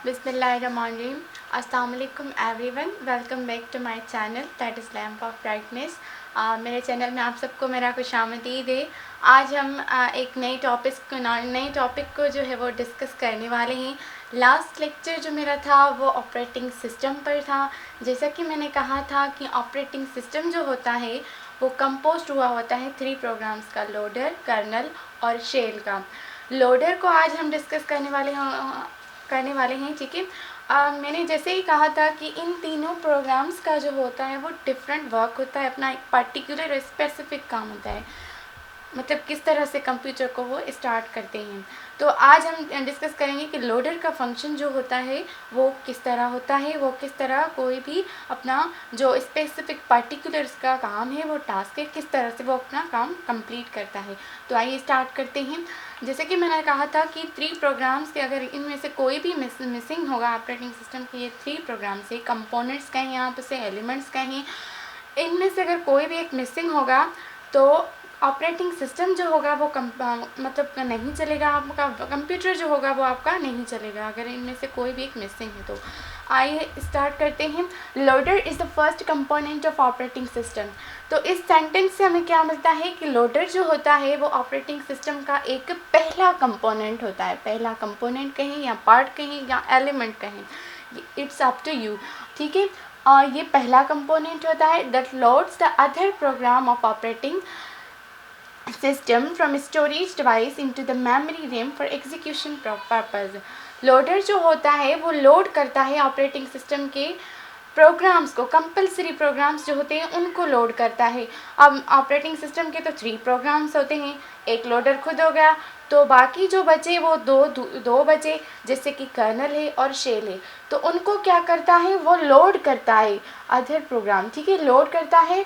बिस्मिल्लाहिर्रहमानिर्रहीम। अस्सलाम वालेकुम everyone, welcome back to my channel that is lamp of brightness. मेरे चैनल में आप सबको मेरा खुशामदीद है। आज हम एक नए टॉपिक को जो है वो डिस्कस करने वाले हैं। लास्ट लेक्चर जो मेरा था वो ऑपरेटिंग सिस्टम पर था। जैसा कि मैंने कहा था कि ऑपरेटिंग सिस्टम जो होता है वो कंपोस्ट हुआ होता है 3 प्रोग्राम्स का, लोडर, कर्नल और शेल का। लोडर को आज हम डिस्कस करने वाले हैं, ठीक है। मैंने जैसे ही कहा था कि इन तीनों प्रोग्राम्स का जो होता है वो डिफरेंट वर्क होता है, अपना एक पर्टिकुलर स्पेसिफिक काम होता है, मतलब किस तरह से कंप्यूटर को वो स्टार्ट करते हैं। तो आज हम डिस्कस करेंगे कि लोडर का फंक्शन जो होता है वो किस तरह होता है, वो किस तरह कोई भी अपना जो स्पेसिफिक पर्टिकुलर का काम है, वो टास्क है, किस तरह से वो अपना काम कंप्लीट करता है। तो आइए स्टार्ट करते हैं। जैसे कि मैंने कहा था कि 3 प्रोग्राम्स के अगर इनमें से कोई भी मिसिंग होगा ऑपरेटिंग सिस्टम के, ये 3 प्रोग्राम्स है, कंपोनेंट्स कहें, यहाँ पे से एलिमेंट्स कहें, इनमें से अगर कोई भी एक मिसिंग होगा तो ऑपरेटिंग सिस्टम जो होगा वो मतलब नहीं चलेगा, आपका कंप्यूटर जो होगा वो आपका नहीं चलेगा अगर इनमें से कोई भी एक मिसिंग है। तो आइए स्टार्ट करते हैं। Loader is the first component of operating system. तो इस सेंटेंस से हमें क्या मिलता है कि लोडर जो होता है वो ऑपरेटिंग सिस्टम का एक पहला कंपोनेंट होता है। पहला कंपोनेंट कहें या पार्ट कहें या एलिमेंट कहें, इट्स अप टू यू, ठीक है। और ये पहला कंपोनेंट होता है that loads the other program of operating system from storage device into the memory RAM for execution purpose। Loader जो होता है वो लोड करता है ऑपरेटिंग सिस्टम के प्रोग्राम्स को, कंपलसरी प्रोग्राम्स जो होते हैं उनको लोड करता है। अब ऑपरेटिंग सिस्टम के तो 3 प्रोग्राम्स होते हैं, एक लोडर खुद हो गया, तो बाकी जो बचे वो दो बचे, जैसे कि कर्नल है और शेल है। तो उनको क्या करता है, वो लोड करता है अदर प्रोग्राम, ठीक है, लोड करता है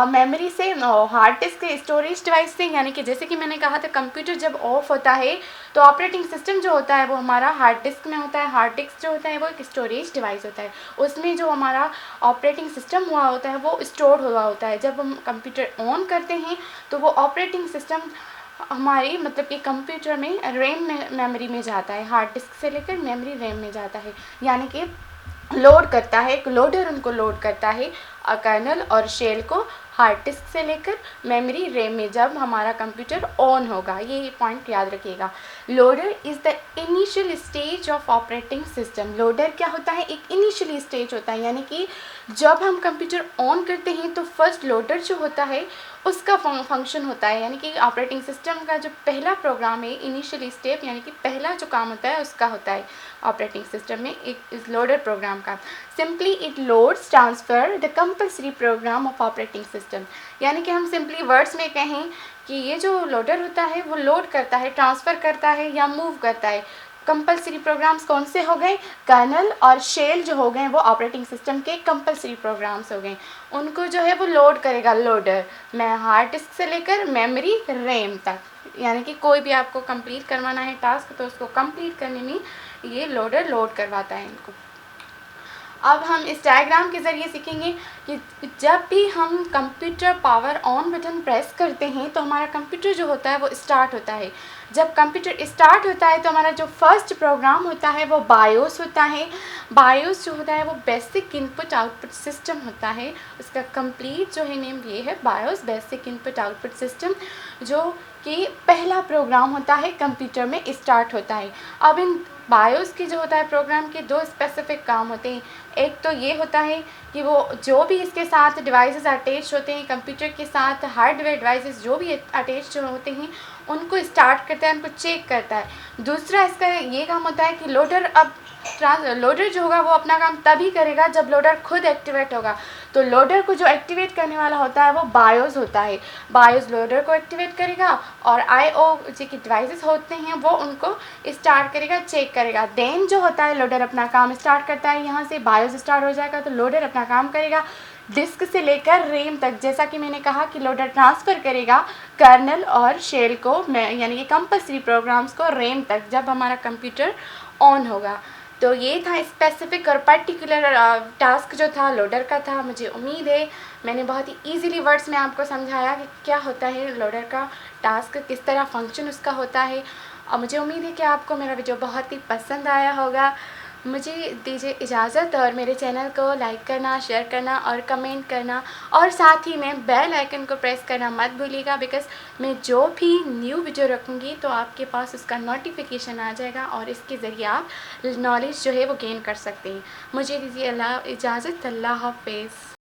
मेमोरी से, हार्ड डिस्क के स्टोरेज डिवाइस से। यानी कि जैसे कि मैंने कहा था कंप्यूटर जब ऑफ होता है तो ऑपरेटिंग सिस्टम जो होता है वो हमारा हार्ड डिस्क में होता है। हार्ड डिस्क जो होता है वो एक स्टोरेज डिवाइस होता है, उसमें जो हमारा ऑपरेटिंग सिस्टम हुआ होता है वो स्टोर हुआ होता है। जब हम कंप्यूटर ऑन करते हैं तो वो ऑपरेटिंग सिस्टम हमारी मतलब कि कंप्यूटर में रैम मेमोरी में जाता है, हार्ड डिस्क से लेकर मेमोरी रैम में जाता है, यानी कि लोड करता है। एक लोडर उनको लोड करता है, कर्नल और शेल को हार्ड डिस्क से लेकर मेमोरी रैम में जब हमारा कंप्यूटर ऑन होगा। ये पॉइंट याद रखिएगा। Loader is the initial stage of operating system. Loader क्या होता है, एक इनिशियल स्टेज होता है, यानी कि जब हम कंप्यूटर ऑन करते हैं तो फर्स्ट लोडर जो होता है उसका फंक्शन होता है, यानी कि ऑपरेटिंग सिस्टम का जो पहला प्रोग्राम है, इनिशियल स्टेप यानी कि पहला जो काम होता है उसका होता है ऑपरेटिंग सिस्टम में एक इस लोडर प्रोग्राम का। Simply it loads transfer the compulsory program of operating system. यानी कि हम सिंपली वर्ड्स में कहें कि ये जो लोडर होता है वो लोड करता है, ट्रांसफ़र करता है या मूव करता है। कंपलसरी प्रोग्राम्स कौन से हो गए, कर्नल और शेल जो हो गए वो ऑपरेटिंग सिस्टम के कंपलसरी प्रोग्राम्स हो गए। उनको जो है वो लोड करेगा लोडर, मैं हार्ड डिस्क से लेकर मेमोरी रैम तक, यानी कि कोई भी आपको कंप्लीट करवाना है टास्क तो उसको कंप्लीट करने में ये लोडर लोड करवाता है इनको। अब हम इस डायग्राम के ज़रिए सीखेंगे कि जब भी हम computer power on button press करते हैं तो हमारा कंप्यूटर जो होता है वो स्टार्ट होता है। जब कंप्यूटर स्टार्ट होता है तो हमारा जो फर्स्ट प्रोग्राम होता है वो बायोस होता है। बायोस जो होता है वो बेसिक इनपुट आउटपुट सिस्टम होता है, उसका कंप्लीट जो है नेम ये है, BIOS basic input output system, जो कि पहला प्रोग्राम होता है कंप्यूटर में स्टार्ट होता है। अब इन बायोस की जो होता है प्रोग्राम के 2 स्पेसिफिक काम होते हैं। एक तो ये होता है कि वो जो भी इसके साथ डिवाइसेस अटैच होते हैं, कंप्यूटर के साथ हार्डवेयर डिवाइसेस जो भी अटैच होते हैं उनको स्टार्ट करता है, उनको चेक करता है। दूसरा इसका ये काम होता है कि लोडर, अब लोडर जो होगा वो अपना काम तभी करेगा जब लोडर खुद एक्टिवेट होगा। तो लोडर को जो एक्टिवेट करने वाला होता है वो बायोस होता है। बायोस लोडर को एक्टिवेट करेगा और IO जो कि डिवाइसेस होते हैं वो उनको स्टार्ट करेगा, चेक करेगा। देन जो होता है लोडर अपना काम स्टार्ट करता है, यहाँ से बायोस स्टार्ट हो जाएगा तो लोडर अपना काम करेगा डिस्क से लेकर रैम तक। जैसा कि मैंने कहा कि लोडर ट्रांसफ़र करेगा कर्नल और शेल को, यानी कि कंपलसरी प्रोग्राम्स को रैम तक जब हमारा कंप्यूटर ऑन होगा। तो ये था स्पेसिफिक और पर्टिकुलर टास्क जो था लोडर का था। मुझे उम्मीद है मैंने बहुत ही ईजीली वर्ड्स में आपको समझाया कि क्या होता है लोडर का टास्क, किस तरह फंक्शन उसका होता है। और मुझे उम्मीद है कि आपको मेरा वीडियो बहुत ही पसंद आया होगा। मुझे दीजिए इजाज़त और मेरे चैनल को लाइक करना, शेयर करना और कमेंट करना, और साथ ही में बेल आइकन को प्रेस करना मत भूलिएगा, बिकॉज़ मैं जो भी न्यू वीडियो रखूँगी तो आपके पास उसका नोटिफिकेशन आ जाएगा और इसके ज़रिए आप नॉलेज जो है वो गेन कर सकते हैं। मुझे दीजिए इजाज़त। अल्लाह हाफ़िज़।